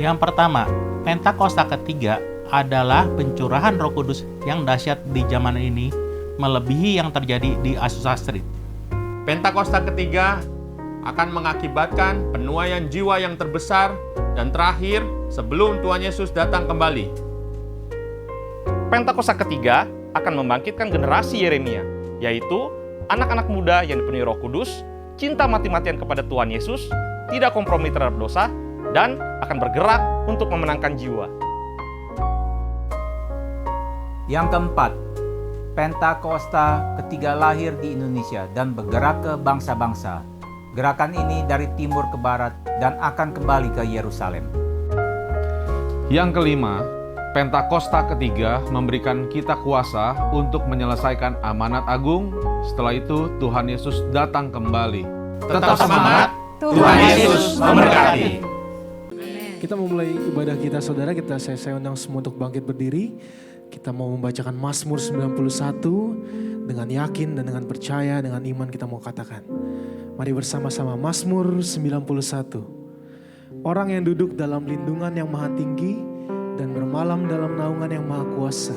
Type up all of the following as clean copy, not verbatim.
Yang pertama, Pentakosta ketiga adalah pencurahan Roh Kudus yang dahsyat di zaman ini, melebihi yang terjadi di Azusa Street. Pentakosta ketiga akan mengakibatkan penuaian jiwa yang terbesar dan terakhir sebelum Tuhan Yesus datang kembali. Pentakosta ketiga akan membangkitkan generasi Yeremia, yaitu anak-anak muda yang dipenuhi Roh Kudus, cinta mati-matian kepada Tuhan Yesus, tidak kompromi terhadap dosa, dan akan bergerak untuk memenangkan jiwa. Yang keempat, Pentakosta ketiga lahir di Indonesia dan bergerak ke bangsa-bangsa. Gerakan ini dari timur ke barat dan akan kembali ke Yerusalem. Yang kelima, Pentakosta ketiga memberikan kita kuasa untuk menyelesaikan amanat agung. Setelah itu Tuhan Yesus datang kembali. Tetap semangat, Tuhan Yesus memberkati. Kita memulai ibadah kita, saudara. Saya undang semua untuk bangkit berdiri. Kita mau membacakan Mazmur 91 dengan yakin dan dengan percaya, dengan iman kita mau katakan. Mari bersama-sama Mazmur 91. Orang yang duduk dalam lindungan yang maha tinggi dan bermalam dalam naungan yang maha kuasa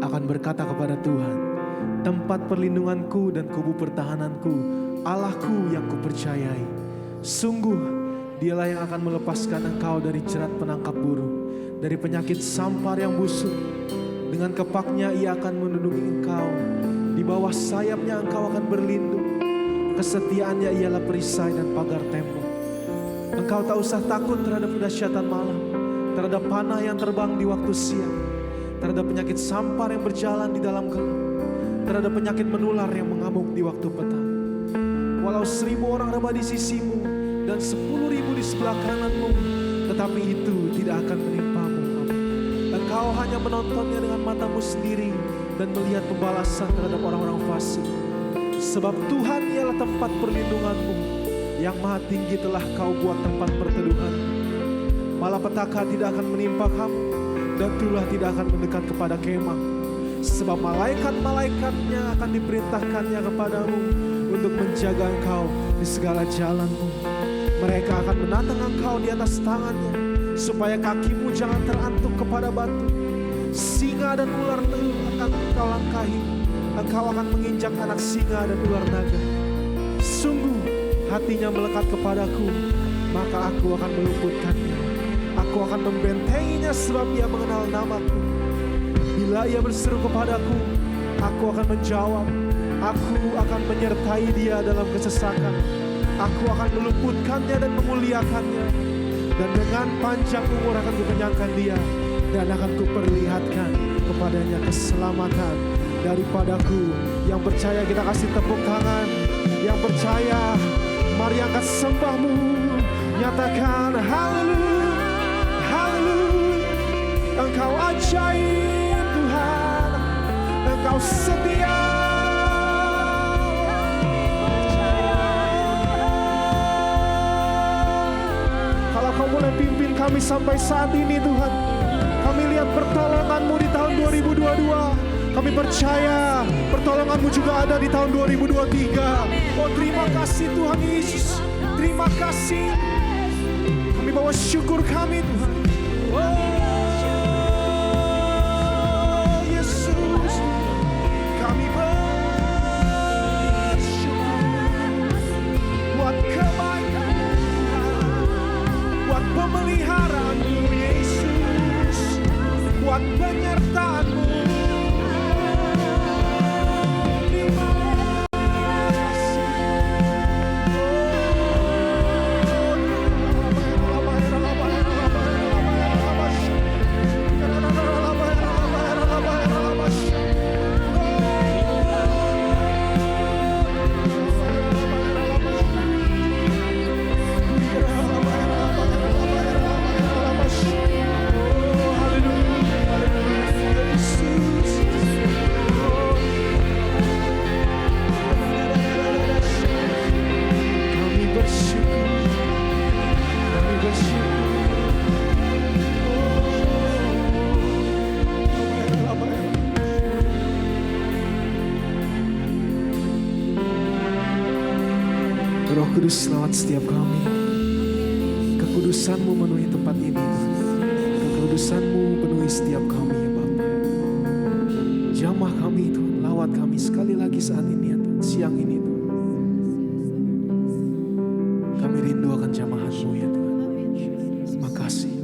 akan berkata kepada Tuhan, tempat perlindunganku dan kubu pertahananku, Allahku yang kupercayai. Sungguh dialah yang akan melepaskan engkau dari jerat penangkap burung, dari penyakit sampar yang busuk. Dengan kepaknya ia akan melindungi engkau, di bawah sayapnya engkau akan berlindung. Kesetiaannya ialah perisai dan pagar tembok. Engkau tak usah takut terhadap kedahsyatan malam, terhadap panah yang terbang di waktu siang, terhadap penyakit sampar yang berjalan di dalam gelap, terhadap penyakit menular yang mengamuk di waktu petang. Walau 1000 orang rebah di sisimu dan 10.000 di sebelah kananmu, tetapi itu tidak akan menimpamu. Engkau hanya menontonnya dengan matamu sendiri dan melihat pembalasan terhadap orang-orang fasik. Sebab Tuhan ialah tempat perlindunganmu, yang maha tinggi telah kau buat tempat perteduhan. Malapetaka tidak akan menimpa kamu, dan tulah tidak akan mendekat kepada kemah. Sebab malaikat-malaikatnya akan diperintahkannya kepadamu untuk menjaga engkau di segala jalanmu. Mereka akan menatang engkau di atas tangannya, supaya kakimu jangan terantuk kepada batu. Singa dan ular telur akan engkau langkahi. Engkau akan menginjak anak singa dan ular naga. Sungguh hatinya melekat kepadaku, maka aku akan meluputkannya. Aku akan membentenginya sebab ia mengenal namaku. Bila ia berseru kepadaku, aku akan menjawab. Aku akan menyertai dia dalam kesesakan. Aku akan meluputkannya dan memuliakannya. Dan dengan panjang umur akan kukenyangkan dia, dan akan kuperlihatkan kepadanya keselamatan daripadaku. Yang percaya kita kasih tepuk tangan. Yang percaya mari angkat sembahmu, nyatakan haleluya, haleluya. Engkau ajaib Tuhan, Engkau setia. Kalau Kau mulai pimpin kami sampai saat ini Tuhan, kami lihat pertolongan-Mu di tahun 2022. Kami percaya pertolongan-Mu juga ada di tahun 2023. Oh, terima kasih Tuhan Yesus. Terima kasih. Kami bawa syukur kami Tuhan. Oh, Yesus. Kami bersyukur buat kebaikan, buat pemeliharaan-Mu Yesus, buat penyertaan-Mu. Roh Kudus lewat setiap kami. Kekudusan-Mu memenuhi tempat ini Tuhan kekudusan-Mu penuhi setiap kami ya Bapa. Jamah kami Tuhan, lawat kami sekali lagi saat ini ya Tuhan, siang ini Tuhan. Kami rindu akan jamahan-Mu ya Tuhan. Makasih.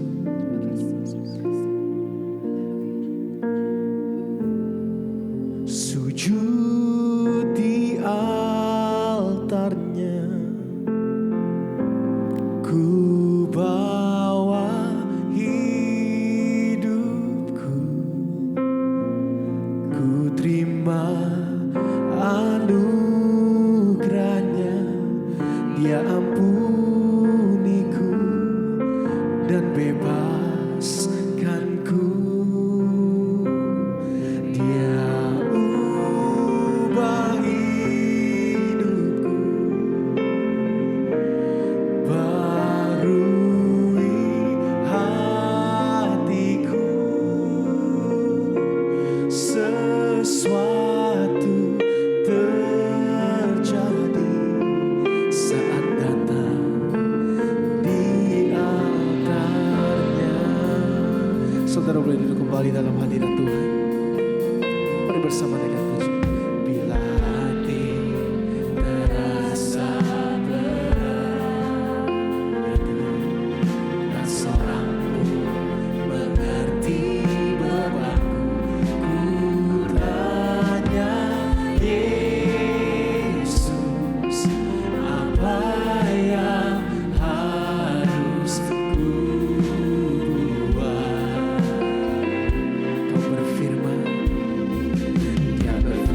Sujud di altarnya, ku bawa hidupku, ku terima anugerahnya, Dia ampuniku dan bebaskanku. Dia ubah hidupku, barui hatiku. Sesuatu terjadi saat datang di altarnya. Saudara boleh duduk kembali dalam hadirat Tuhan. Mari bersama dengan puji. Bila hati terasa berat dan seorang pun mengerti bebanku, ku tanya Yesus, apa yang harus ku buat? Kau berfirman, Dia berfirman,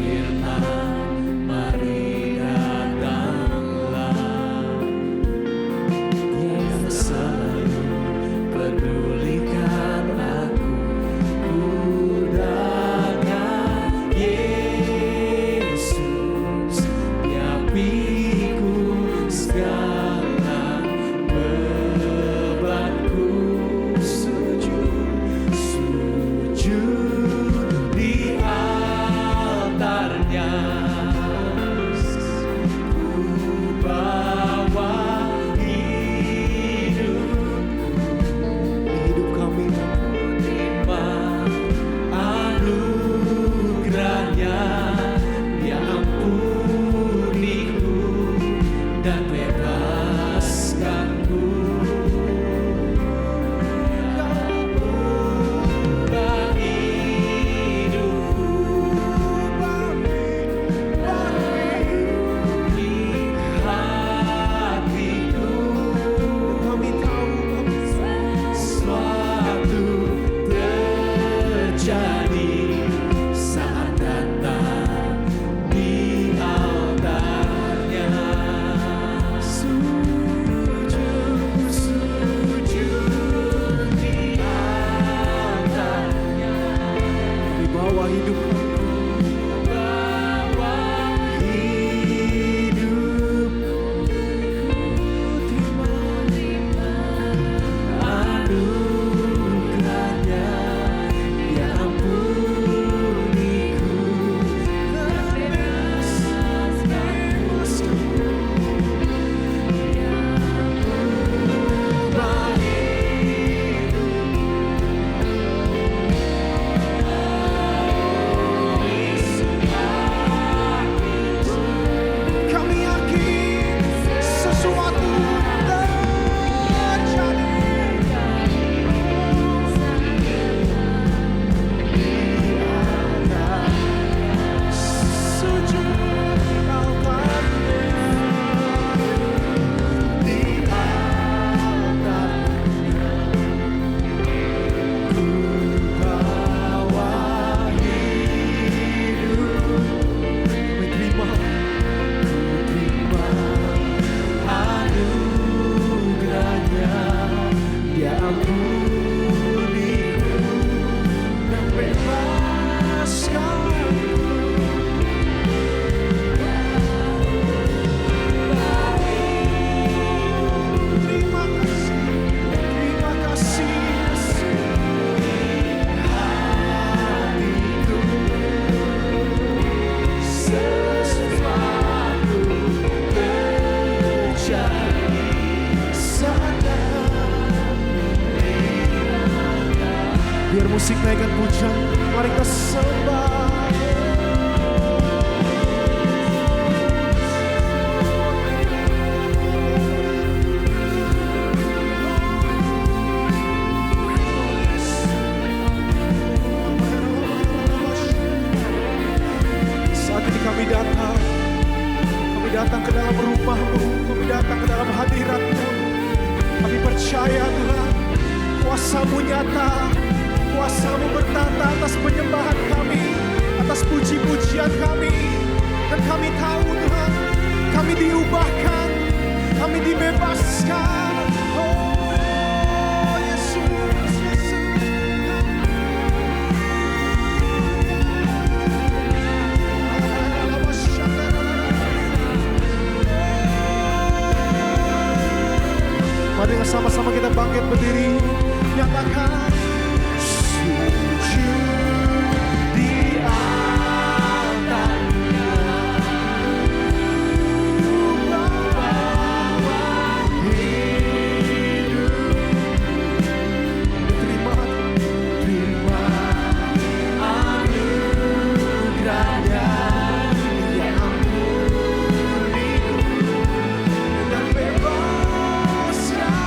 musik naikkan pujian, mari kita sembah. Saat ini kami datang ke dalam rumah-Mu, kami datang ke dalam hadirat-Mu. Kami percaya Tuhan, kuasa-Mu nyata, kuasa-Mu bertata atas penyembahan kami, atas puji-pujian kami. Dan kami tahu Tuhan, kami diubahkan, kami dibebaskan. Oh Yesus, Yesus. Mari sama-sama kita bangkit berdiri, nyatakan sujud di altarnya, bawa hidup. Terima anugerahnya yang ampuniku dan bebaskan.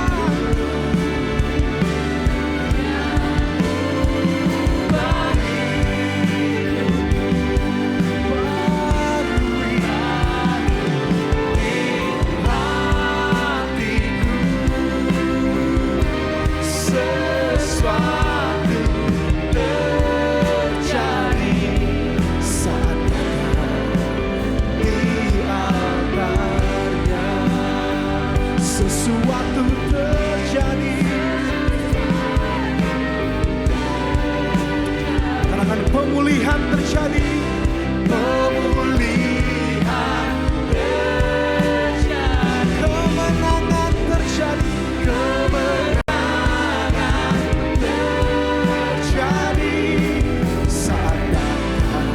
Sesuatu terjadi. Katakan pemulihan terjadi. Pemulihan terjadi. Kemenangan terjadi. Kemenangan terjadi. Saat datang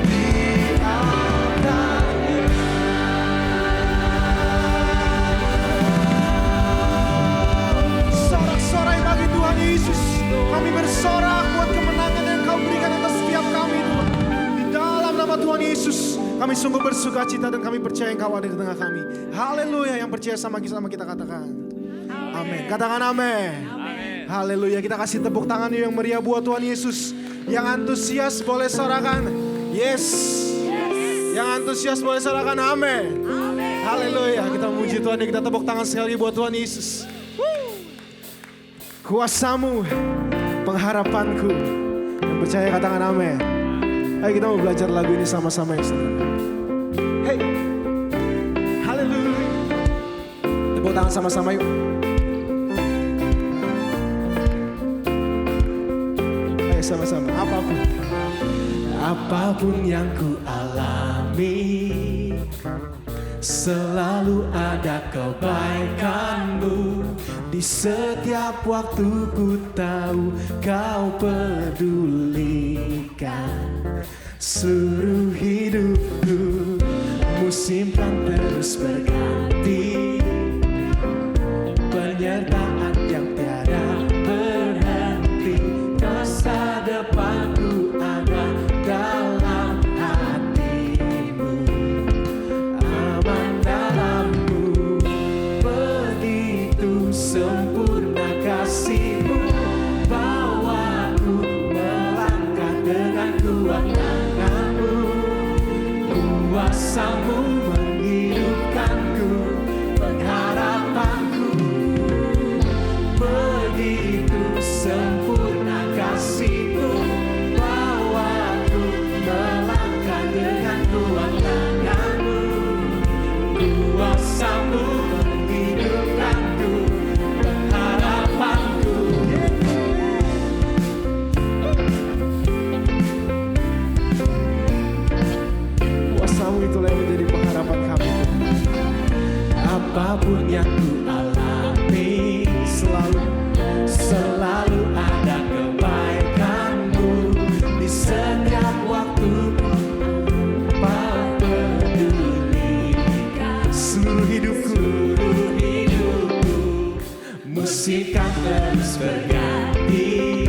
di altarnya. Sorak-sorai bagi Tuhan Yesus. Kami bersorak buat kemenangan yang Kau berikan atas setiap kami Tuhan. Di dalam nama Tuhan Yesus, kami sungguh bersuka cita dan kami percaya Engkau ada di tengah kami. Haleluya, yang percaya sama kita katakan. Amin. Katakan amin. Haleluya, kita kasih tepuk tangan yang meriah buat Tuhan Yesus. Yang antusias boleh sorakan. Yes. Yang antusias boleh sorakan amin. Haleluya, kita memuji Tuhan dan kita tepuk tangan sekali buat Tuhan Yesus. Kuasa-Mu, pengharapanku. Yang percaya katakan amin. Ayo kita mau belajar lagu ini sama-sama ya saudara. Hey, haleluya. Tepuk tangan sama-sama yuk. Ayo sama-sama. Apapun yang ku alami, selalu ada kebaikan-Mu. Di setiap waktu ku tahu Kau pedulikan seluruh hidupku. Musim kan terus berganti, penyertaan yang tiada berhenti. Masa depanku ada dalam hati-Mu, aman dalam-Mu. Begitu sempurna kasih-Mu, bawaku melangkah dengan kuat tangan-Mu. Kuasa-Mu menghidupkanku, pengharapanku. Begitu sempurna kasih-Mu, bawaku melangkah dengan kuat tangan-Mu. Kuasa-Mu menghidupkanku, pengharapanku. Kuasa-Mu itulah yang menjadi pengharapan kami. Apapun yang ku alami, selalu ada kebaikan-Mu. Di setiap waktu Kau pedulikan seluruh hidupku. Musim kan terus berganti,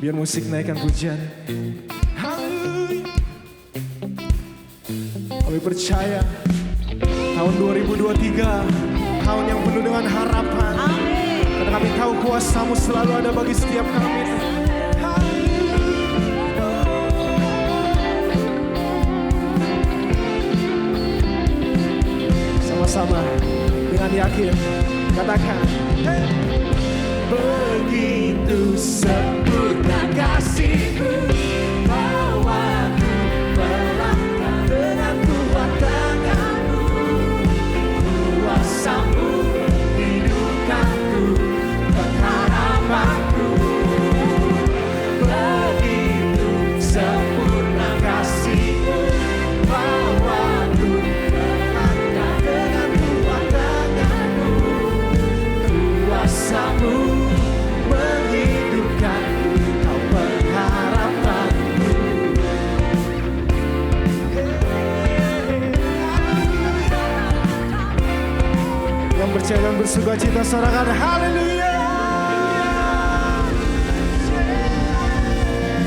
Biar musik naikkan pujian. Haleluya. Kami percaya tahun 2023 tahun yang penuh dengan harapan. Karena kami tahu kuasa-Mu selalu ada bagi setiap kami. Sama-sama dengan yakin katakan, begitu sempurna kasih-Mu, bahwa Ku melangkah dengan kuat tangan-Mu, kuasa-Mu hidupkanku, pengharapanku. Begitu sempurna kasih-Mu, bahwa Ku melangkah dengan kuat tangan-Mu, kuasa-Mu menghidupkanku, Kau pengharapanku. Yang percaya dan bersuka cita sorakan haleluya.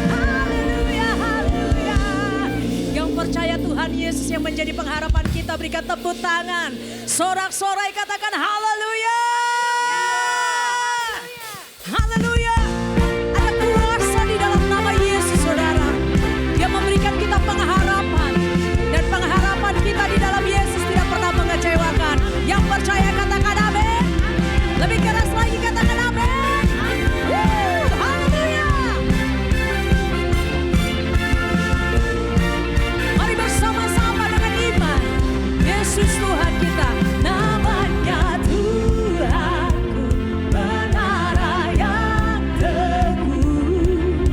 Haleluya, haleluya. Yang percaya Tuhan Yesus yang menjadi pengharapan kita, berikan tepuk tangan. Sorak-sorai katakan haleluya. Haleluya. Ada kuasa di dalam nama Yesus, saudara. Dia memberikan kita pengharapan. Dan pengharapan kita di dalam Yesus tidak pernah mengecewakan. Yang percaya katakan amin. Lebih keras lagi katakan amin. Haleluya. Mari bersama-sama dengan iman. Yesus Tuhan kita, namanya Tuhanku, menara yang teguh,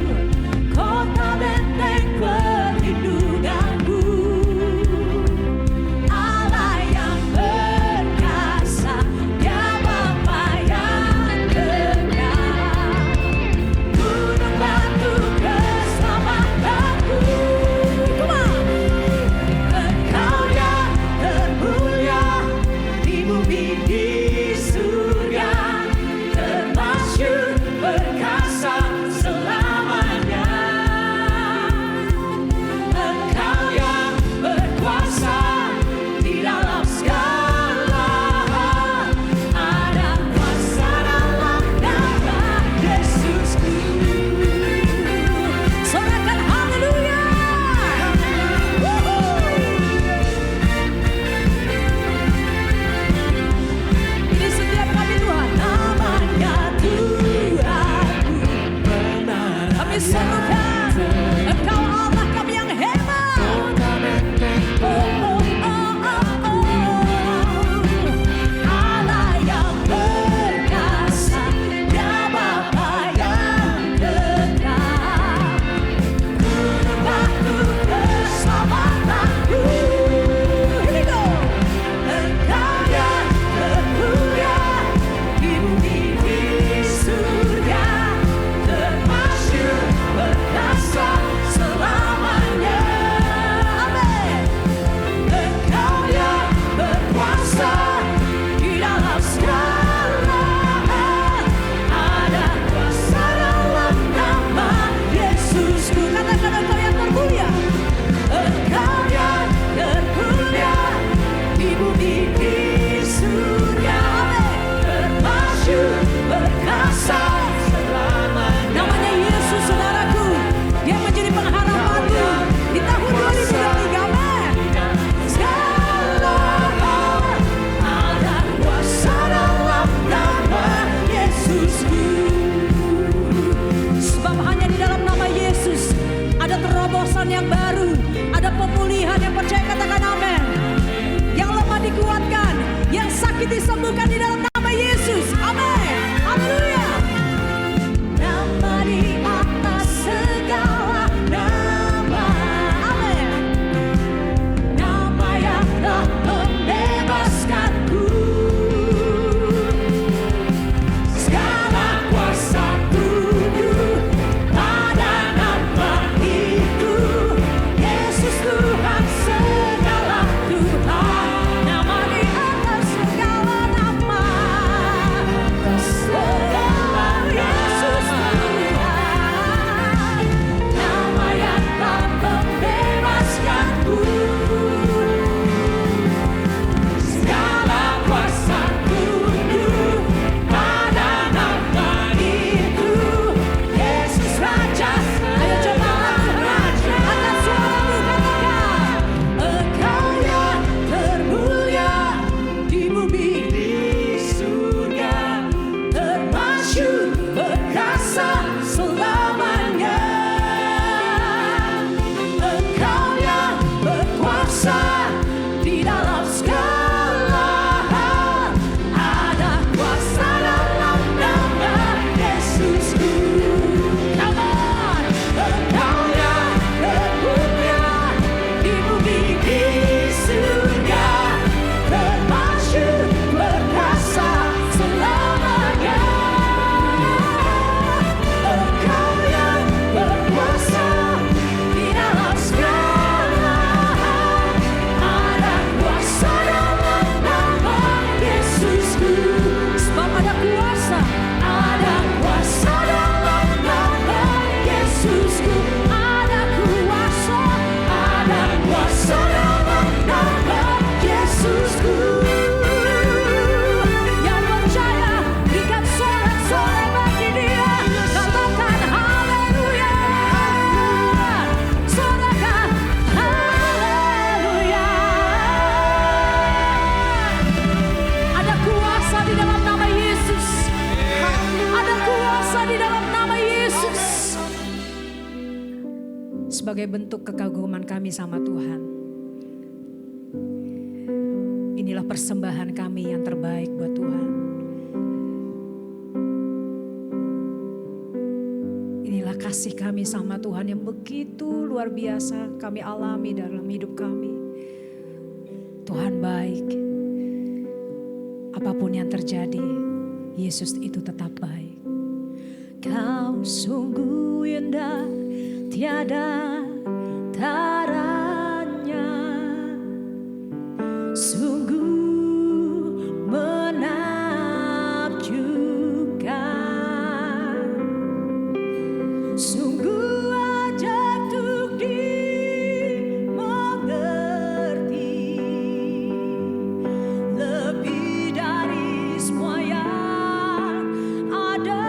kota benteng perlindunganku, Allah yang perkasa, Dia Bapa yang kekal, gunung batu keselamatanku. Come on. Engkau yang termulia di bumi di surga, termasyhur perkasa selamanya. Engkau yang berkuasa di dalam segala hal, ada kuasa dalam nama Yesusku. Sorakan haleluya. Ini setiap kami Tuhan, namanya Tuhanku, kami serukan Engkau Allah kami yang hebat. Allah yang perkasa, Dia Bapa yang kekal, gunung batu keselamatanku. Here we go. Engkau yang termulia di bumi di surga, termasyhur perkasa selamanya. Amin. Engkau yang berkuasa di dalam segala hal, ada kuasa dalam nama Yesusku. Katakan Engkau yang termulia. Engkau yang termulia di bumi di surga, termasyhur perkasa selamanya. Namanya Yesus, saudaraku, Dia menjadi pengharapanku di tahun 2023. Amin. Segala hal, ada kuasa dalam nama Yesusku. Sebab hanya di dalam nama Yesus ada terobosan yang baru, ada pemulihan. Yang percaya katakan amin. Yang lemah dikuatkan, yang sakit disembuhkan di dalam nama Yesus. Amin. Haleluya. Nama di atas segala nama. Amin. Nama yang telah membebaskanku. Segala kuasa tunduk pada nama itu. Yesus Tuhan segala Tuhan. Nama di atas segala nama. sebagai bentuk kekaguman kami sama Tuhan. Inilah persembahan kami yang terbaik buat Tuhan. Inilah kasih kami sama Tuhan yang begitu luar biasa kami alami dalam hidup kami. Tuhan baik. Apapun yang terjadi, Yesus itu tetap baik. Kau sungguh indah, tiada taranya, sungguh menakjubkan, sungguh ajaib untuk dimengerti, lebih dari semua yang ada.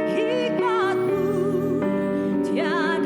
Hikmatmu tiada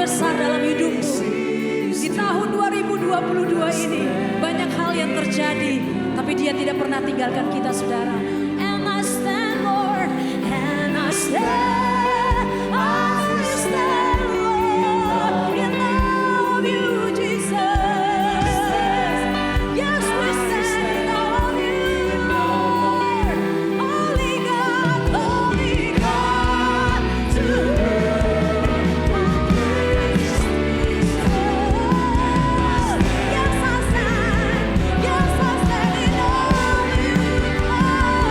besar dalam hidupmu. Di tahun 2022 ini banyak hal yang terjadi, tapi Dia tidak pernah tinggalkan kita, saudara. And I stand, Lord, and I stand, Lord, in love of you, Jesus. Yes, we stand in love of you, Lord. Holy God, to yes, I stand in love of you, Lord.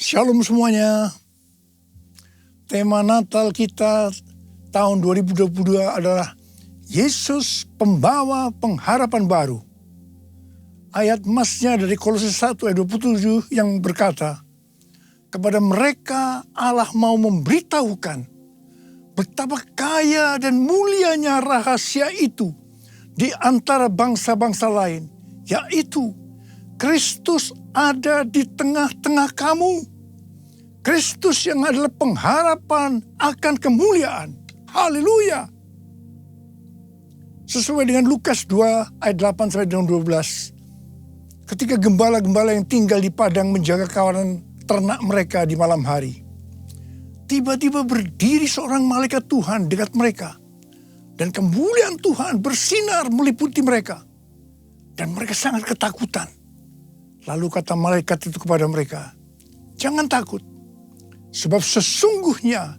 Shalom semuanya. Tema Natal kita tahun 2022 adalah Yesus pembawa pengharapan baru. Ayat emasnya dari Kolose 1 ayat 27 yang berkata, kepada mereka Allah mau memberitahukan betapa kaya dan mulianya rahasia itu di antara bangsa-bangsa lain, yaitu Kristus ada di tengah-tengah kamu. Kristus yang adalah pengharapan akan kemuliaan. Haleluya. Sesuai dengan Lukas 2 ayat 8 sampai dengan 12. Ketika gembala-gembala yang tinggal di padang menjaga kawanan ternak mereka di malam hari, tiba-tiba berdiri seorang malaikat Tuhan dekat mereka. Dan kemuliaan Tuhan bersinar meliputi mereka. Dan mereka sangat ketakutan. Lalu kata malaikat itu kepada mereka, jangan takut. Sebab sesungguhnya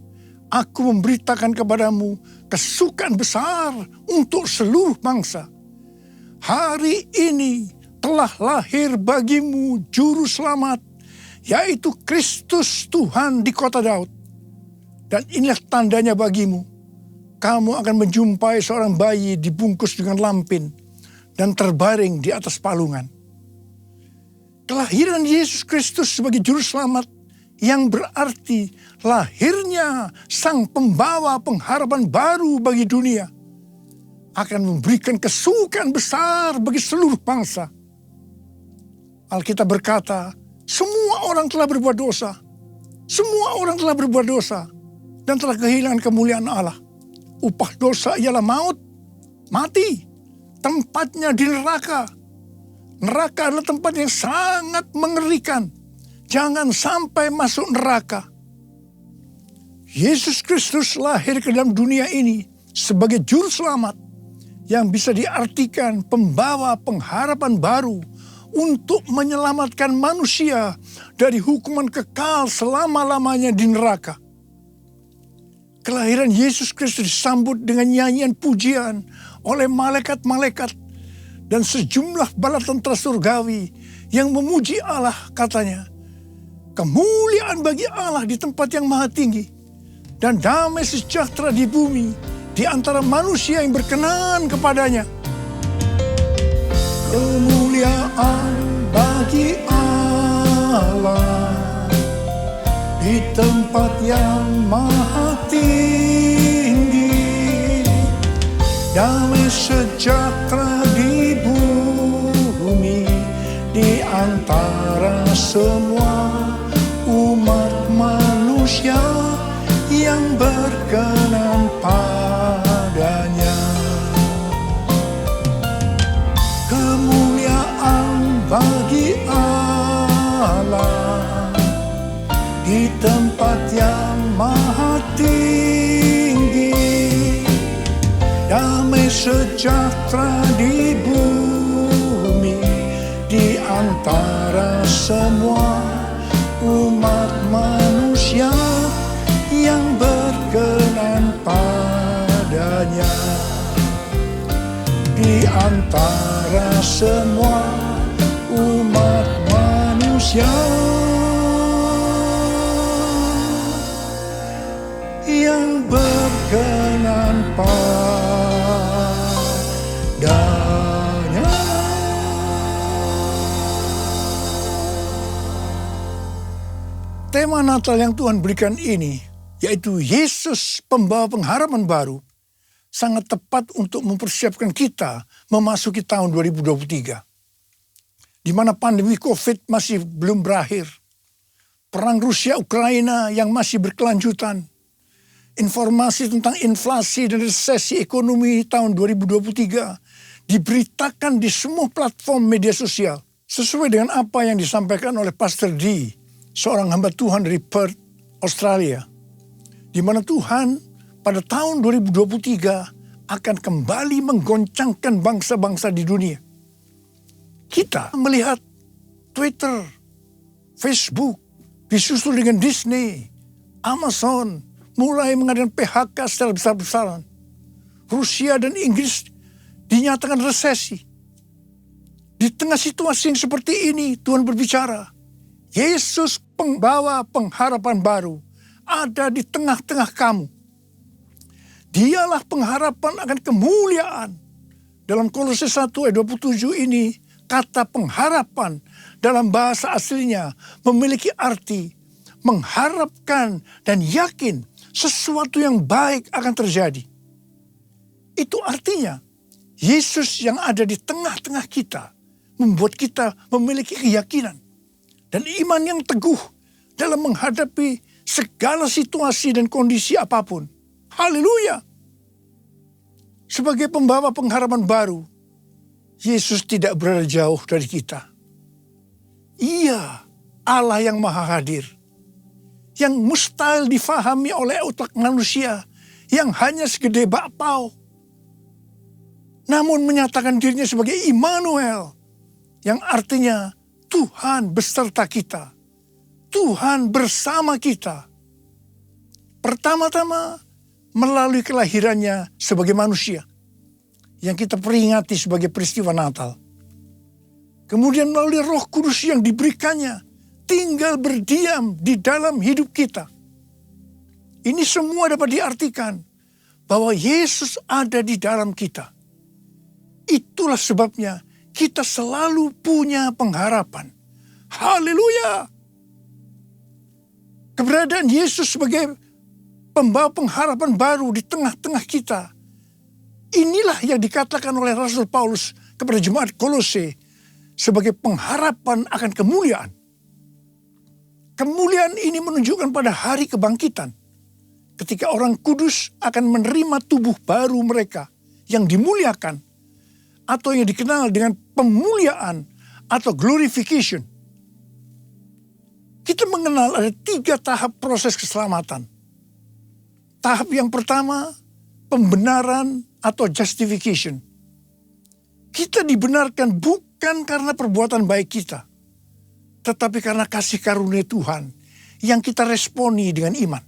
aku memberitakan kepadamu kesukaan besar untuk seluruh bangsa. Hari ini telah lahir bagimu juru selamat, yaitu Kristus Tuhan di kota Daud. Dan inilah tandanya bagimu. Kamu akan menjumpai seorang bayi dibungkus dengan lampin dan terbaring di atas palungan. Kelahiran Yesus Kristus sebagai juru selamat yang berarti lahirnya sang pembawa pengharapan baru bagi dunia akan memberikan kesukaan besar bagi seluruh bangsa. Alkitab berkata, semua orang telah berbuat dosa. Semua orang telah berbuat dosa dan telah kehilangan kemuliaan Allah. Upah dosa ialah maut, mati. Tempatnya di neraka. Neraka adalah tempat yang sangat mengerikan. Jangan sampai masuk neraka. Yesus Kristus lahir ke dalam dunia ini sebagai juru selamat yang bisa diartikan pembawa pengharapan baru untuk menyelamatkan manusia dari hukuman kekal selama-lamanya di neraka. Kelahiran Yesus Kristus disambut dengan nyanyian pujian oleh malaikat-malaikat dan sejumlah bala tentara surgawi yang memuji Allah, katanya, kemuliaan bagi Allah di tempat yang maha tinggi dan damai sejahtera di bumi di antara manusia yang berkenan kepadanya. Kemuliaan bagi Allah di tempat yang maha tinggi, damai sejahtera di bumi di antara semua umat manusia yang berkenan padanya. Kemuliaan bagi Allah di tempat yang maha tinggi, damai sejahtera di bumi di antara semua umat manusia yang berkenan padanya. Di antara semua umat manusia yang berkenan padanya. Tema Natal yang Tuhan berikan ini, yaitu Yesus pembawa pengharapan baru, sangat tepat untuk mempersiapkan kita memasuki tahun 2023. Di mana pandemi COVID masih belum berakhir. Perang Rusia-Ukraina yang masih berkelanjutan. Informasi tentang inflasi dan resesi ekonomi tahun 2023 diberitakan di semua platform media sosial. Sesuai dengan apa yang disampaikan oleh Pastor D, seorang hamba Tuhan dari Perth, Australia. Di mana Tuhan pada tahun 2023 akan kembali menggoncangkan bangsa-bangsa di dunia. Kita melihat Twitter, Facebook, disusul dengan Disney, Amazon, mulai mengadakan PHK secara besar-besaran. Rusia dan Inggris dinyatakan resesi. Di tengah situasi yang seperti ini, Tuhan berbicara, Yesus pembawa pengharapan baru ada di tengah-tengah kamu. Dialah pengharapan akan kemuliaan. Dalam Kolose 1 ayat 27 ini, kata pengharapan dalam bahasa aslinya memiliki arti mengharapkan dan yakin sesuatu yang baik akan terjadi. Itu artinya Yesus yang ada di tengah-tengah kita membuat kita memiliki keyakinan dan iman yang teguh dalam menghadapi segala situasi dan kondisi apapun. Haleluya! Sebagai pembawa pengharapan baru, Yesus tidak berada jauh dari kita. Ia Allah yang maha hadir, yang mustahil difahami oleh otak manusia yang hanya segede bakpao. Namun menyatakan dirinya sebagai Immanuel, yang artinya Tuhan beserta kita. Tuhan bersama kita. Pertama-tama melalui kelahirannya sebagai manusia, yang kita peringati sebagai peristiwa Natal. Kemudian melalui Roh Kudus yang diberikannya, tinggal berdiam di dalam hidup kita. Ini semua dapat diartikan bahwa Yesus ada di dalam kita. Itulah sebabnya kita selalu punya pengharapan. Haleluya! Keberadaan Yesus sebagai pembawa pengharapan baru di tengah-tengah kita. Inilah yang dikatakan oleh Rasul Paulus kepada jemaat Kolose sebagai pengharapan akan kemuliaan. Kemuliaan ini menunjukkan pada hari kebangkitan, ketika orang kudus akan menerima tubuh baru mereka yang dimuliakan, atau yang dikenal dengan pemuliaan atau glorification. Kita mengenal ada 3 tahap proses keselamatan. Tahap yang pertama, pembenaran atau justification. Kita dibenarkan bukan karena perbuatan baik kita, tetapi karena kasih karunia Tuhan yang kita responi dengan iman.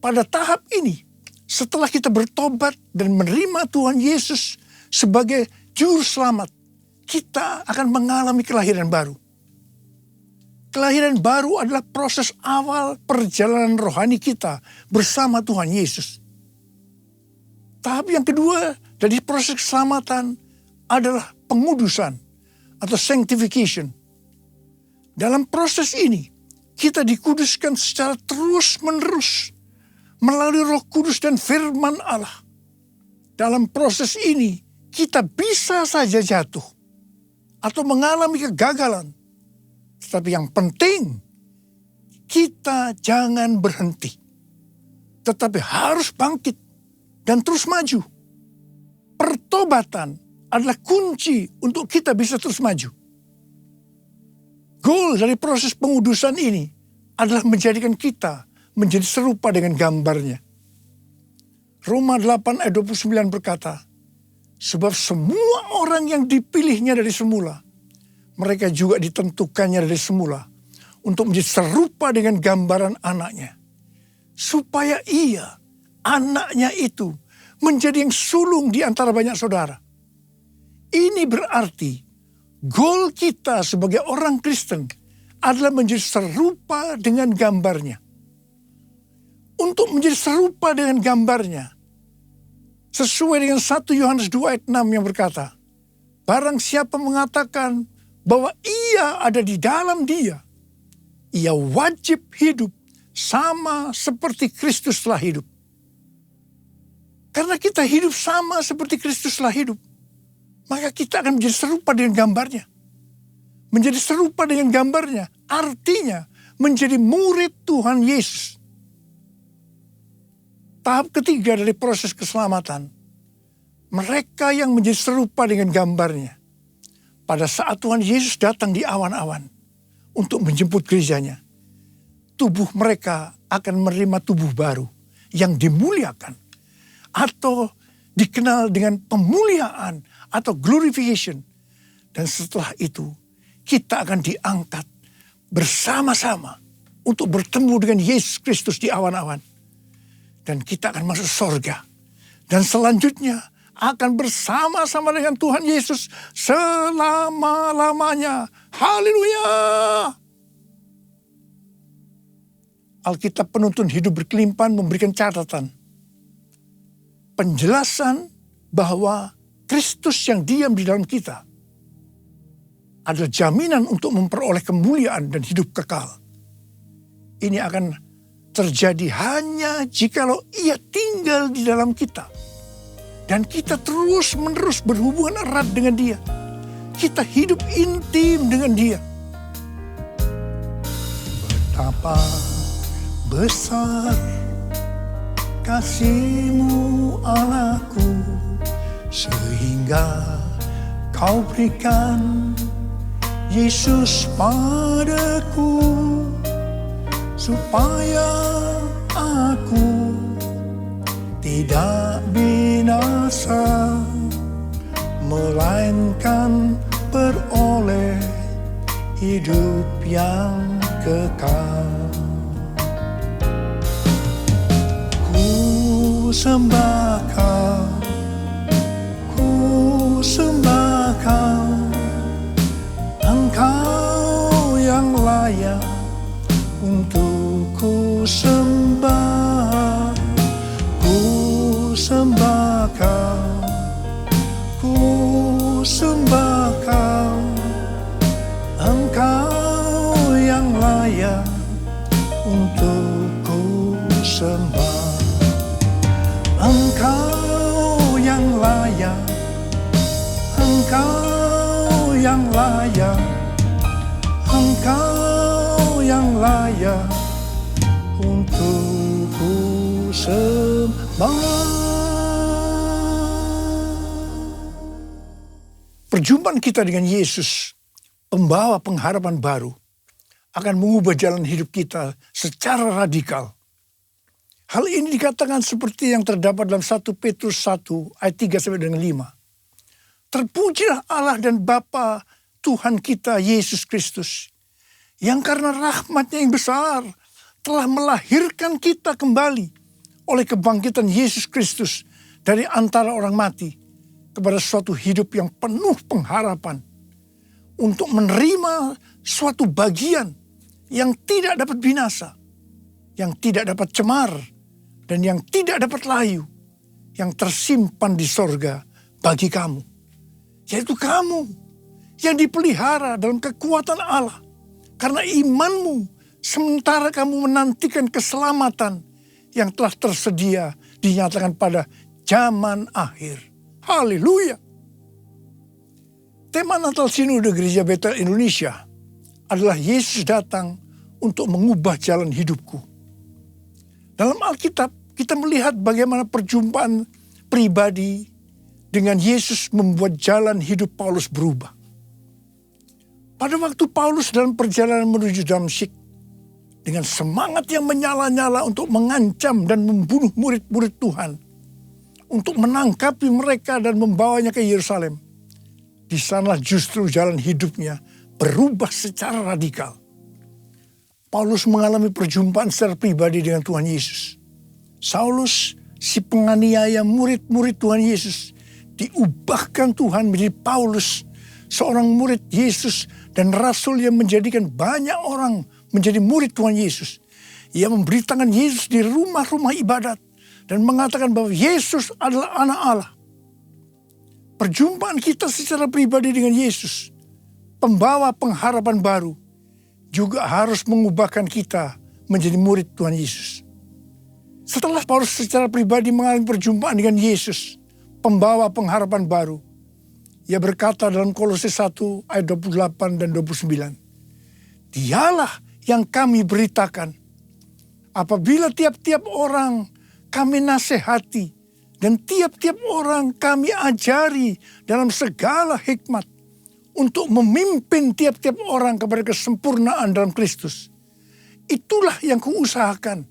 Pada tahap ini, setelah kita bertobat dan menerima Tuhan Yesus sebagai juru selamat, kita akan mengalami kelahiran baru. Kelahiran baru adalah proses awal perjalanan rohani kita bersama Tuhan Yesus. Tahap yang kedua dari proses keselamatan adalah pengudusan atau sanctification. Dalam proses ini, kita dikuduskan secara terus-menerus melalui Roh Kudus dan firman Allah. Dalam proses ini, kita bisa saja jatuh atau mengalami kegagalan. Tetapi yang penting, kita jangan berhenti. Tetapi harus bangkit dan terus maju. Pertobatan adalah kunci untuk kita bisa terus maju. Goal dari proses pengudusan ini adalah menjadikan kita menjadi serupa dengan gambarnya. Roma 8 ayat 29 berkata, sebab semua orang yang dipilihnya dari semula, mereka juga ditentukannya dari semula untuk menjadi serupa dengan gambaran anaknya. Supaya ia, anaknya itu, menjadi yang sulung di antara banyak saudara. Ini berarti goal kita sebagai orang Kristen adalah menjadi serupa dengan gambarnya. Untuk menjadi serupa dengan gambarnya, sesuai dengan 1 Yohanes 2 ayat 6 yang berkata, barang siapa mengatakan bahwa ia ada di dalam dia, ia wajib hidup sama seperti Kristus telah hidup. Karena kita hidup sama seperti Kristus telah hidup, maka kita akan menjadi serupa dengan gambarnya. Menjadi serupa dengan gambarnya artinya menjadi murid Tuhan Yesus. Tahap ketiga dari proses keselamatan, mereka yang menjadi serupa dengan gambarnya. Pada saat Tuhan Yesus datang di awan-awan untuk menjemput gerejanya, tubuh mereka akan menerima tubuh baru yang dimuliakan atau dikenal dengan pemuliaan atau glorification. Dan setelah itu kita akan diangkat bersama-sama untuk bertemu dengan Yesus Kristus di awan-awan. Dan kita akan masuk surga. Dan selanjutnya akan bersama-sama dengan Tuhan Yesus selama-lamanya. Haleluya! Alkitab Penuntun Hidup Berkelimpahan memberikan catatan. Penjelasan bahwa Kristus yang diam di dalam kita adalah jaminan untuk memperoleh kemuliaan dan hidup kekal. Ini akan terjadi hanya jikalau Ia tinggal di dalam kita. Dan kita terus-menerus berhubungan erat dengan Dia. Kita hidup intim dengan Dia. Betapa besar kasih-Mu Allahku, sehingga Kau berikan Yesus padaku, supaya aku tidak binasa, melainkan beroleh hidup yang kekal. Ku sembah Kau, ku sembah Kau, Engkau yang layak untuk ku sembah. Ku sembah Kau, ku sembah Kau, Engkau yang layak untuk ku sembah. Engkau yang layak, Engkau yang layak, Engkau yang layak untuk ku sembah. Perjumpaan kita dengan Yesus, pembawa pengharapan baru, akan mengubah jalan hidup kita secara radikal. Hal ini dikatakan seperti yang terdapat dalam 1 Petrus 1 ayat 3-5. Terpujilah Allah dan Bapa Tuhan kita Yesus Kristus, yang karena rahmat-Nya yang besar telah melahirkan kita kembali oleh kebangkitan Yesus Kristus dari antara orang mati kepada suatu hidup yang penuh pengharapan, untuk menerima suatu bagian yang tidak dapat binasa, yang tidak dapat cemar, dan yang tidak dapat layu, yang tersimpan di sorga bagi kamu. Yaitu kamu yang dipelihara dalam kekuatan Allah karena imanmu, sementara kamu menantikan keselamatan yang telah tersedia dinyatakan pada zaman akhir. Haleluya. Tema Natal Sinode Gereja Betel Indonesia adalah Yesus datang untuk mengubah jalan hidupku. Dalam Alkitab kita melihat bagaimana perjumpaan pribadi dengan Yesus membuat jalan hidup Paulus berubah. Pada waktu Paulus dalam perjalanan menuju Damsyik, dengan semangat yang menyala-nyala untuk mengancam dan membunuh murid-murid Tuhan, untuk menangkapi mereka dan membawanya ke Yerusalem, di sana justru jalan hidupnya berubah secara radikal. Paulus mengalami perjumpaan secara pribadi dengan Tuhan Yesus. Saulus, si penganiaya murid-murid Tuhan Yesus, diubahkan Tuhan menjadi Paulus, seorang murid Yesus dan rasul yang menjadikan banyak orang menjadi murid Tuhan Yesus. Ia memberitakan Yesus di rumah-rumah ibadat dan mengatakan bahwa Yesus adalah anak Allah. Perjumpaan kita secara pribadi dengan Yesus, pembawa pengharapan baru, juga harus mengubahkan kita menjadi murid Tuhan Yesus. Setelah Paulus secara pribadi mengalami perjumpaan dengan Yesus, pembawa pengharapan baru, ia berkata dalam Kolose 1 ayat 28 dan 29, Dialah yang kami beritakan, apabila tiap-tiap orang kami nasihati, dan tiap-tiap orang kami ajari dalam segala hikmat, untuk memimpin tiap-tiap orang kepada kesempurnaan dalam Kristus. Itulah yang kuusahakan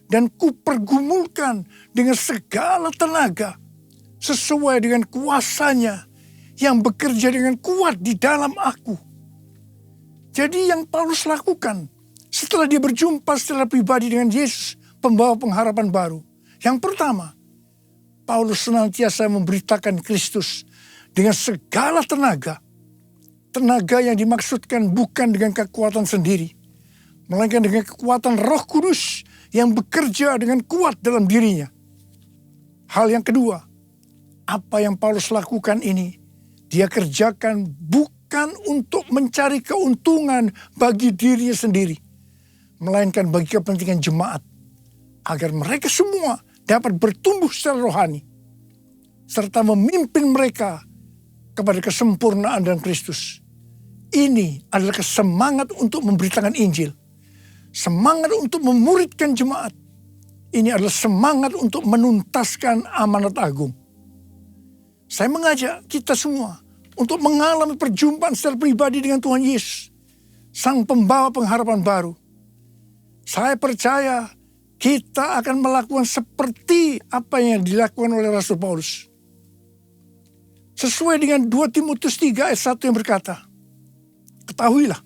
dan kupergumulkan dengan segala tenaga, sesuai dengan kuasa-Nya yang bekerja dengan kuat di dalam aku. Jadi yang Paulus lakukan setelah dia berjumpa secara pribadi dengan Yesus, pembawa pengharapan baru. Yang pertama, Paulus senantiasa memberitakan Kristus dengan segala tenaga. Tenaga yang dimaksudkan bukan dengan kekuatan sendiri, melainkan dengan kekuatan Roh Kudus yang bekerja dengan kuat dalam dirinya. Hal yang kedua, apa yang Paulus lakukan ini, dia kerjakan bukan untuk mencari keuntungan bagi dirinya sendiri, melainkan bagi kepentingan jemaat, agar mereka semua dapat bertumbuh secara rohani, serta memimpin mereka kepada kesempurnaan dalam Kristus. Ini adalah semangat untuk memberitakan Injil, semangat untuk memuridkan jemaat. Ini adalah semangat untuk menuntaskan amanat agung. Saya mengajak kita semua untuk mengalami perjumpaan secara pribadi dengan Tuhan Yesus, Sang Pembawa pengharapan baru. Saya percaya kita akan melakukan seperti apa yang dilakukan oleh Rasul Paulus. Sesuai dengan 2 Timotius 3 ayat 1 yang berkata, ketahuilah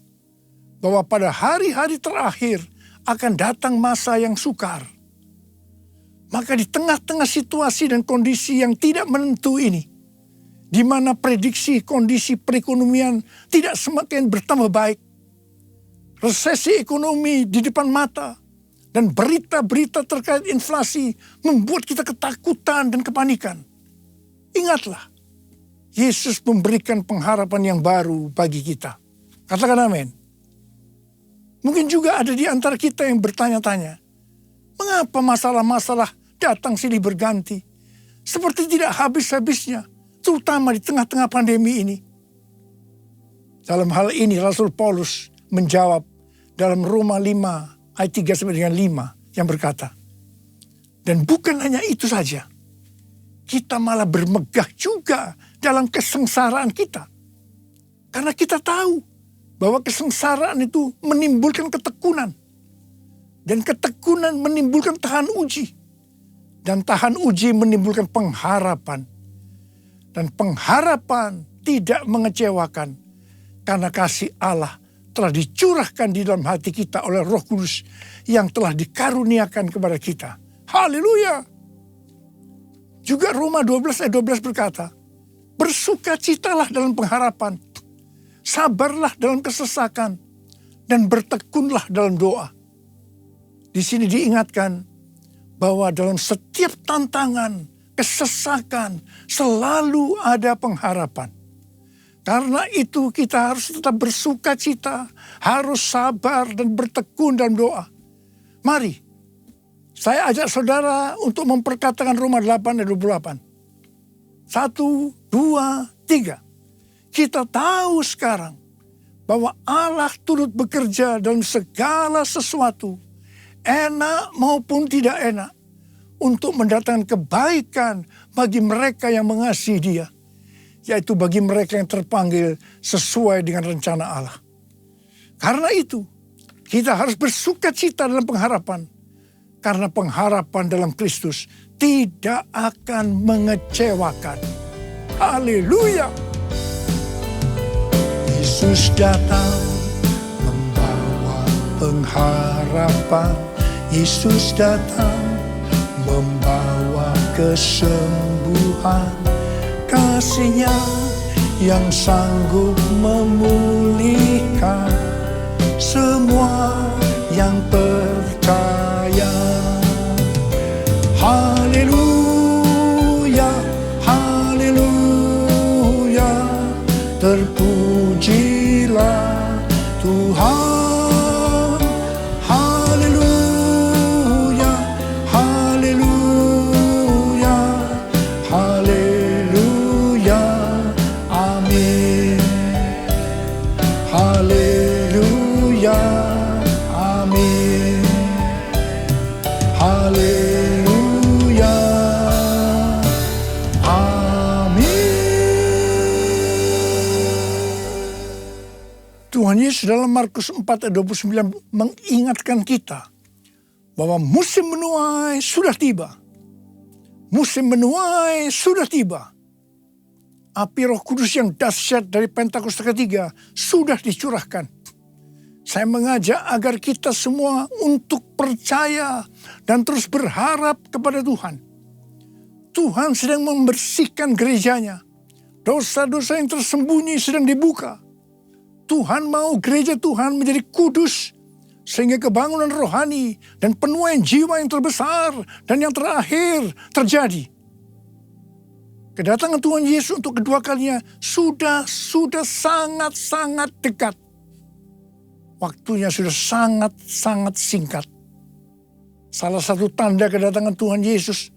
bahwa pada hari-hari terakhir akan datang masa yang sukar. Maka di tengah-tengah situasi dan kondisi yang tidak menentu ini, di mana prediksi kondisi perekonomian tidak semakin bertambah baik, resesi ekonomi di depan mata, dan berita-berita terkait inflasi membuat kita ketakutan dan kepanikan. Ingatlah, Yesus memberikan pengharapan yang baru bagi kita. Katakan amin. Mungkin juga ada di antara kita yang bertanya-tanya, mengapa masalah-masalah datang silih berganti, seperti tidak habis-habisnya, terutama di tengah-tengah pandemi ini. Dalam hal ini Rasul Paulus menjawab dalam Roma 5 ayat 3 sampai dengan 5 yang berkata, dan bukan hanya itu saja, kita malah bermegah juga dalam kesengsaraan kita. Karena kita tahu bahwa kesengsaraan itu menimbulkan ketekunan. Dan ketekunan menimbulkan tahan uji. Dan tahan uji menimbulkan pengharapan. Dan pengharapan tidak mengecewakan. Karena kasih Allah telah dicurahkan di dalam hati kita oleh Roh Kudus yang telah dikaruniakan kepada kita. Haleluya! Juga Roma 12 ayat 12 berkata, bersukacitalah dalam pengharapan, sabarlah dalam kesesakan, dan bertekunlah dalam doa. Di sini diingatkan bahwa dalam setiap tantangan, kesesakan, selalu ada pengharapan. Karena itu kita harus tetap bersukacita, harus sabar dan bertekun dalam doa. Mari, saya ajak saudara untuk memperkatakan Roma 8 ayat 28. 1, 2, 3. Kita tahu sekarang bahwa Allah turut bekerja dalam segala sesuatu, enak maupun tidak enak, untuk mendatangkan kebaikan bagi mereka yang mengasihi Dia, yaitu bagi mereka yang terpanggil sesuai dengan rencana Allah. Karena itu, kita harus bersukacita dalam pengharapan, karena pengharapan dalam Kristus tidak akan mengecewakan. Haleluya! Yesus datang membawa pengharapan. Yesus datang membawa kesembuhan. Kasih-Nya yang sanggup memulihkan semua yang percaya. Haleluya, haleluya, terpujilah Tuhan. Haleluya, haleluya, haleluya, amin. Haleluya, amin. Haleluya, amin. Tuhan Yesus dalam Markus 4 ayat 29 mengingatkan kita bahwa musim menuai sudah tiba. Musim menuai sudah tiba. Api Roh Kudus yang dahsyat dari Pentakosta ketiga sudah dicurahkan. Saya mengajak agar kita semua untuk percaya dan terus berharap kepada Tuhan. Tuhan sedang membersihkan gerejanya. Dosa-dosa yang tersembunyi sedang dibuka. Tuhan mau gereja Tuhan menjadi kudus sehingga kebangunan rohani dan penuaian jiwa yang terbesar dan yang terakhir terjadi. Kedatangan Tuhan Yesus untuk kedua kalinya sudah sangat-sangat dekat. Waktunya sudah sangat-sangat singkat. Salah satu tanda kedatangan Tuhan Yesus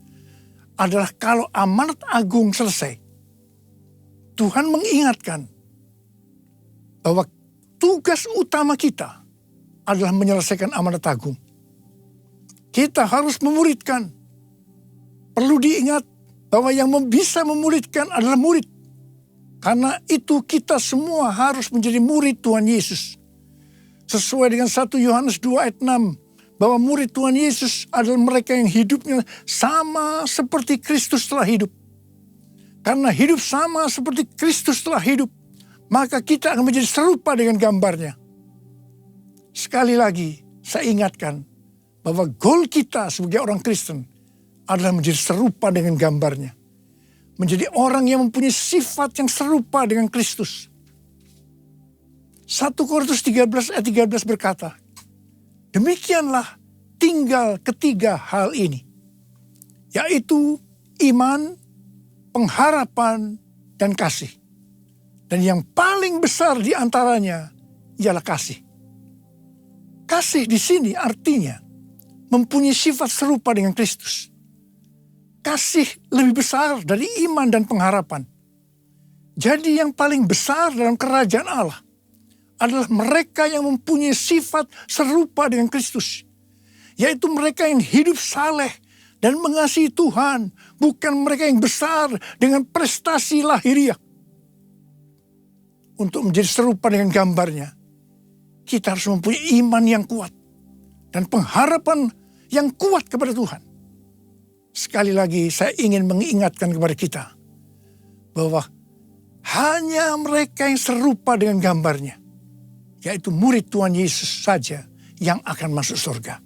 adalah kalau amanat agung selesai. Tuhan mengingatkan bahwa tugas utama kita adalah menyelesaikan amanat agung. Kita harus memuridkan. Perlu diingat bahwa yang bisa memuridkan adalah murid. Karena itu kita semua harus menjadi murid Tuhan Yesus. Sesuai dengan 1 Yohanes 2 ayat 6. Bahwa murid Tuhan Yesus adalah mereka yang hidupnya sama seperti Kristus telah hidup. Karena hidup sama seperti Kristus telah hidup, maka kita akan menjadi serupa dengan gambarnya. Sekali lagi, saya ingatkan bahwa goal kita sebagai orang Kristen adalah menjadi serupa dengan gambarnya. Menjadi orang yang mempunyai sifat yang serupa dengan Kristus. 1 Korintus 13 ayat 13 berkata, demikianlah tinggal ketiga hal ini, yaitu iman, pengharapan, dan kasih. Dan yang paling besar di antaranya ialah kasih. Kasih di sini artinya mempunyai sifat serupa dengan Kristus. Kasih lebih besar dari iman dan pengharapan. Jadi yang paling besar dalam kerajaan Allah adalah mereka yang mempunyai sifat serupa dengan Kristus. Yaitu mereka yang hidup saleh dan mengasihi Tuhan, bukan mereka yang besar dengan prestasi lahiriah. Untuk menjadi serupa dengan gambarnya, kita harus mempunyai iman yang kuat dan pengharapan yang kuat kepada Tuhan. Sekali lagi saya ingin mengingatkan kepada kita bahwa hanya mereka yang serupa dengan gambarnya, yaitu murid Tuhan Yesus saja yang akan masuk surga.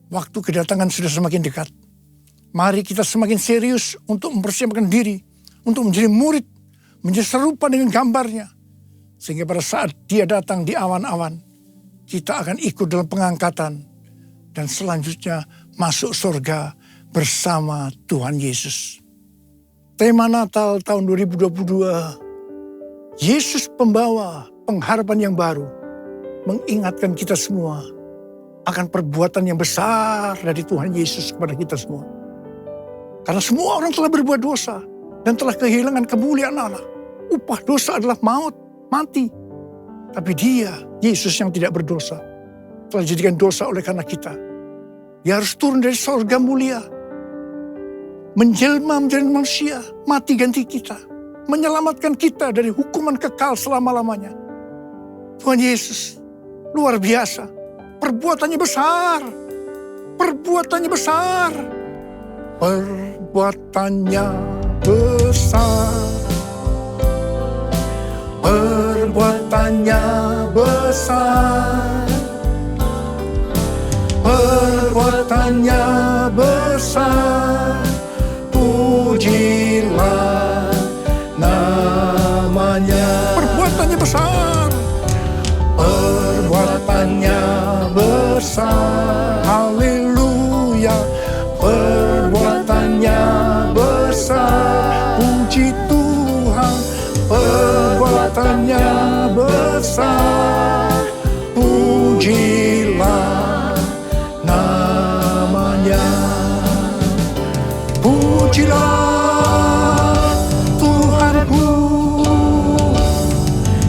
Waktu kedatangan sudah semakin dekat. Mari kita semakin serius untuk mempersiapkan diri, untuk menjadi murid, menjadi serupa dengan gambarnya. Sehingga pada saat dia datang di awan-awan, kita akan ikut dalam pengangkatan. Dan selanjutnya masuk surga bersama Tuhan Yesus. Tema Natal tahun 2022, Yesus pembawa pengharapan yang baru, mengingatkan kita semua akan perbuatan yang besar dari Tuhan Yesus kepada kita semua. Karena semua orang telah berbuat dosa dan telah kehilangan kemuliaan Allah. Upah dosa adalah maut, mati. Tapi dia, Yesus yang tidak berdosa, telah dijadikan dosa oleh karena kita. Dia harus turun dari sorga mulia, menjelma menjadi manusia, mati ganti kita, menyelamatkan kita dari hukuman kekal selama-lamanya. Tuhan Yesus luar biasa. Perbuatannya besar. Perbuatannya besar. Perbuatannya besar. Perbuatannya besar. Perbuatannya besar. Pujilah namanya. Perbuatannya besar. Perbuatannya besar, haleluya. Perbuatannya besar, puji Tuhan. Perbuatannya besar, pujilah namanya. Pujilah Tuhanku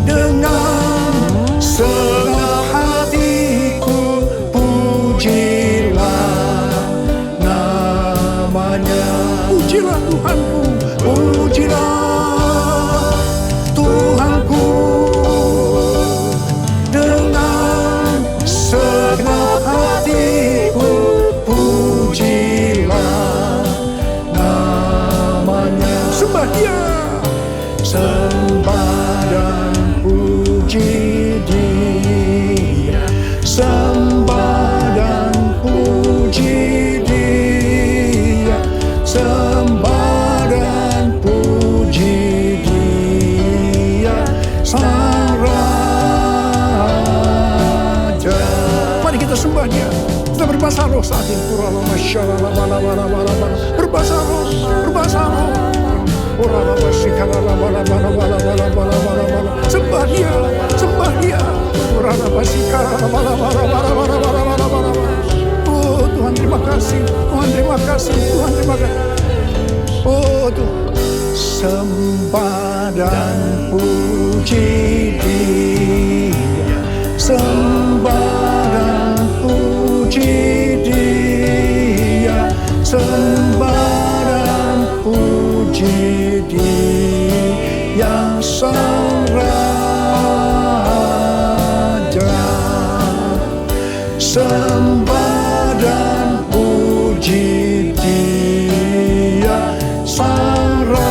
dengan segenap hatiku, pujilah namanya. Pujilah Tuhanku, pujilah Tuhanku dengan segenap hatiku, pujilah namanya. Sembah Dia, sembah dan puji Dia, sembah dan puji Dia, sembah dan puji Dia, Sang Raja. berbahasa roh saat ini. Berbahasa roh, berbahasa roh. Sembah dia, sembah dia. Oh Tuhan terima kasih, Tuhan terima kasih, Tuhan terima kasih. Oh Tuhan, sembah dan puji Dia, sembah dan puji Dia, sembah dan puji Dia Sang Raja, sembah dan puji Dia Sang Raja.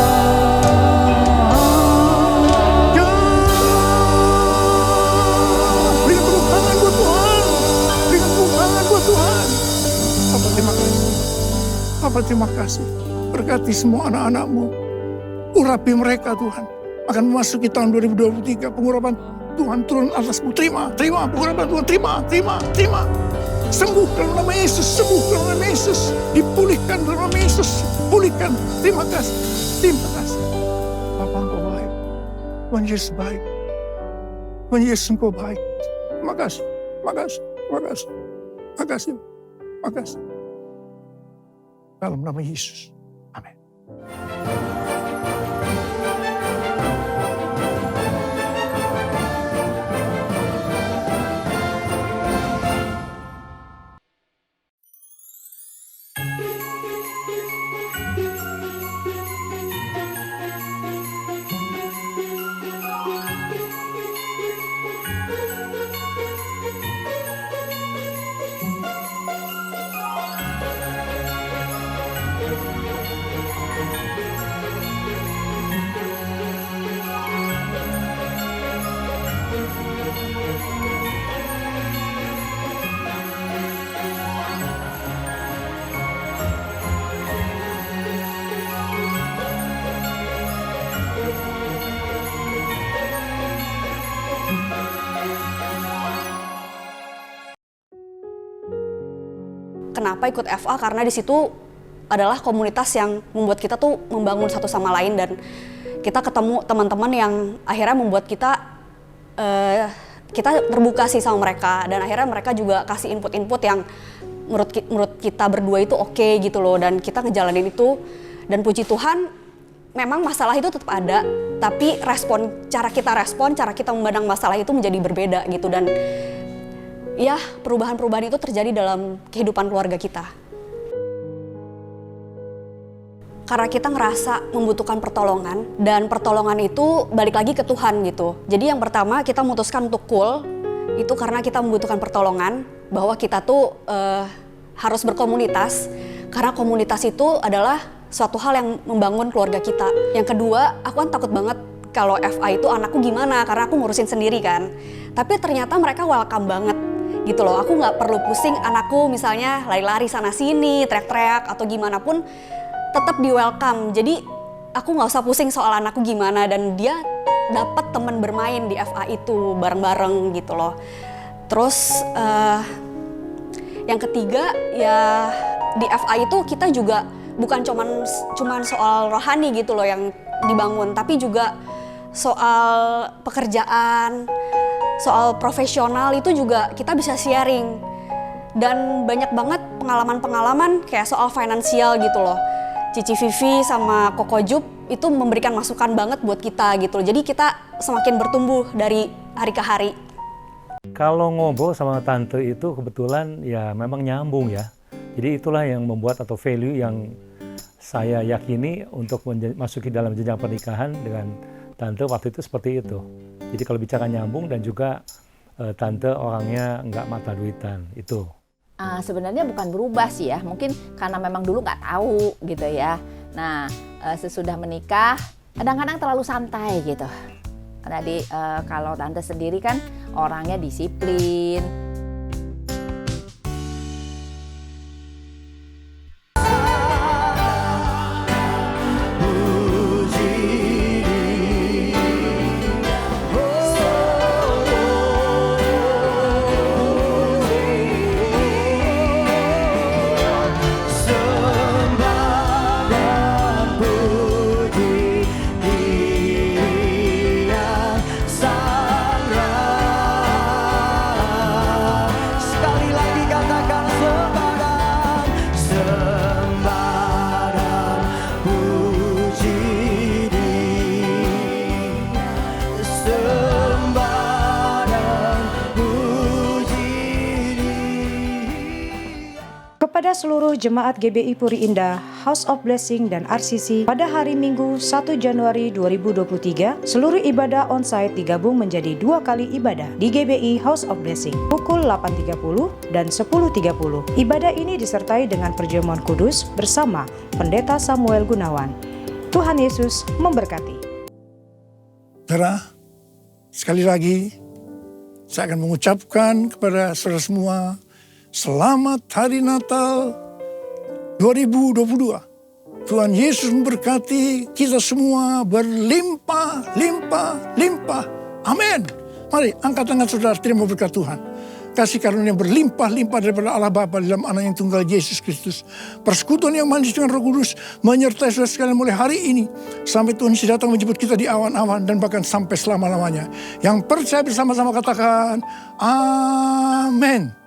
Berikan tepuk tangan buat Tuhan, berikan tepuk tangan buat Tuhan. Bapa terima kasih, Bapa terima kasih. Berkati semua anak-anak-Mu, urapi mereka Tuhan. Akan memasuki tahun 2023, pengurapan Tuhan turun atasmu. Terima, terima pengurapan Tuhan, terima, terima, terima. Sembuh dalam nama Yesus, sembuh dalam nama Yesus. Dipulihkan dalam nama Yesus, pulihkan. Terima kasih, terima kasih. Bapa Engkau baik, Tuhan Yesus baik, Tuhan Yesus Engkau baik. Terima kasih, terima kasih, terima kasih, terima kasih, terima kasih. Dalam nama Yesus, amin. Kenapa ikut FA? Karena di situ adalah komunitas yang membuat kita tuh membangun satu sama lain, dan kita ketemu teman-teman yang akhirnya membuat kita terbuka sih sama mereka, dan akhirnya mereka juga kasih input-input yang menurut kita berdua itu oke gitu loh, dan kita ngejalanin itu. Dan puji Tuhan memang masalah itu tetap ada, tapi cara kita memandang masalah itu menjadi berbeda gitu. Dan ya, perubahan-perubahan itu terjadi dalam kehidupan keluarga kita. Karena kita ngerasa membutuhkan pertolongan, dan pertolongan itu balik lagi ke Tuhan gitu. Jadi yang pertama kita memutuskan untuk cool, itu karena kita membutuhkan pertolongan, bahwa kita tuh harus berkomunitas, karena komunitas itu adalah suatu hal yang membangun keluarga kita. Yang kedua, aku kan takut banget kalau FA itu anakku gimana, karena aku ngurusin sendiri kan. Tapi ternyata mereka welcome banget. Gitu loh, aku nggak perlu pusing anakku misalnya lari-lari sana sini, teriak-teriak atau gimana pun tetap di welcome. Jadi aku nggak usah pusing soal anakku gimana, dan dia dapat teman bermain di FA itu bareng-bareng gitu loh. Terus yang ketiga ya, di FA itu kita juga bukan cuman soal rohani gitu loh yang dibangun, tapi juga soal pekerjaan, soal profesional itu juga kita bisa sharing. Dan banyak banget pengalaman-pengalaman kayak soal finansial gitu loh. Cici Vivi sama Koko Jup itu memberikan masukan banget buat kita gitu. Jadi kita semakin bertumbuh dari hari ke hari. Kalau ngobrol sama tante itu kebetulan ya memang nyambung ya. Jadi itulah yang membuat atau value yang saya yakini untuk masuki dalam jenjang pernikahan dengan tante waktu itu seperti itu. Jadi kalau bicara nyambung, dan juga tante orangnya nggak mata duitan itu. Sebenarnya bukan berubah sih ya, mungkin karena memang dulu nggak tahu gitu ya. Nah sesudah menikah kadang-kadang terlalu santai gitu. Jadi kalau tante sendiri kan orangnya disiplin. Kepada seluruh jemaat GBI Puri Indah, House of Blessing dan RCC, pada hari Minggu 1 Januari 2023, seluruh ibadah onsite digabung menjadi 2 kali ibadah di GBI House of Blessing, pukul 8.30 dan 10.30. Ibadah ini disertai dengan perjamuan kudus bersama Pendeta Samuel Gunawan. Tuhan Yesus memberkati. Saudara, sekali lagi saya akan mengucapkan kepada saudara semua, selamat Hari Natal 2022. Tuhan Yesus memberkati kita semua berlimpah, limpah, limpah. Amin. Mari angkat tangan saudara, terima berkat Tuhan. Kasih karunia berlimpah-limpah daripada Allah Bapa dalam Anak yang tunggal Yesus Kristus. Persekutuan yang manis dengan Roh Kudus menyertai saudara sekalian mulai hari ini sampai Tuhan Yesus datang menjemput kita di awan-awan dan bahkan sampai selama-lamanya. Yang percaya bersama-sama katakan amin.